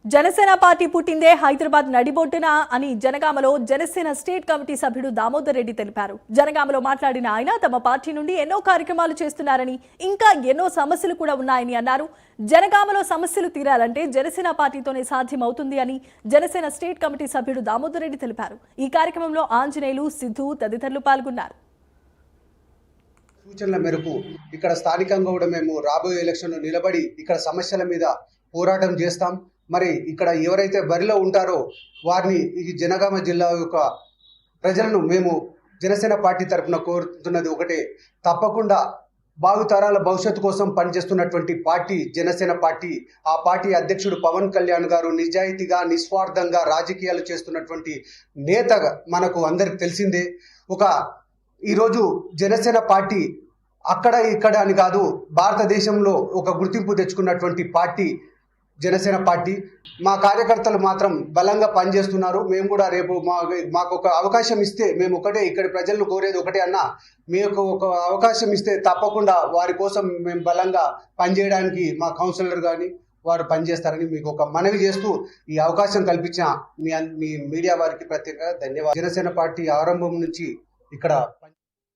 Janasena party పుట్టిందే హైదరాబాద్ నడిబొడ్డున అని జనగామలో జనసేన స్టేట్ కమిటీ సభ్యుడు దామోదర్ రెడ్డి తెలిపారు. జనగామలో మాట్లాడిన ఆయన తమ పార్టీ నుండి ఎన్నో కార్యక్రమాలు చేస్తున్నారని, ఇంకా ఎన్నో సమస్యలు కూడా ఉన్నాయని అన్నారు. జనగామలో సమస్యలు తీరాలంటే జనసేన పార్టీతోనే సాధ్యమవుతుంది అని జనసేన స్టేట్ కమిటీ సభ్యుడు దామోదర్ రెడ్డి తెలిపారు. ఈ కార్యక్రమంలో ఆంజనేయులు, సిద్ధు తదితరులు పాల్గొన్నారు. సూచనల మేరకు ఇక్కడ స్థానికంగా కూడా మేము రాబోయే ఎలక్షన్లో నిలబడి ఇక్కడ సమస్యల మీద పోరాటం చేస్తాం. మరి ఇక్కడ ఎవరైతే బరిలో ఉంటారో వారిని ఈ జనగామ జిల్లా యొక్క ప్రజలను మేము జనసేన పార్టీ తరఫున కోరుతున్నది ఒకటే, తప్పకుండా భావితరాల భవిష్యత్తు కోసం పనిచేస్తున్నటువంటి పార్టీ జనసేన పార్టీ. ఆ పార్టీ అధ్యక్షుడు పవన్ కళ్యాణ్ గారు నిజాయితీగా నిస్వార్థంగా రాజకీయాలు చేస్తున్నటువంటి నేతగా మనకు అందరికి తెలిసిందే. ఈరోజు జనసేన పార్టీ అక్కడ ఇక్కడ అని కాదు, భారతదేశంలో ఒక గుర్తింపు తెచ్చుకున్నటువంటి పార్టీ జనసేన పార్టీ. మా కార్యకర్తలు మాత్రం బలంగా పనిచేస్తున్నారు. మేము కూడా రేపు మాకు ఒక అవకాశం ఇస్తే మేము ఇక్కడి ప్రజలను కోరేది ఒకటే అన్న, మీకు ఒక అవకాశం ఇస్తే తప్పకుండా వారి కోసం మేము బలంగా పనిచేయడానికి మా కౌన్సిలర్ కానీ వారు పనిచేస్తారని మీకు ఒక మనవి చేస్తూ ఈ అవకాశం కల్పించిన మీ మీడియా వారికి ప్రత్యేకంగా ధన్యవాదాలు. జనసేన పార్టీ ఆరంభం నుంచి ఇక్కడ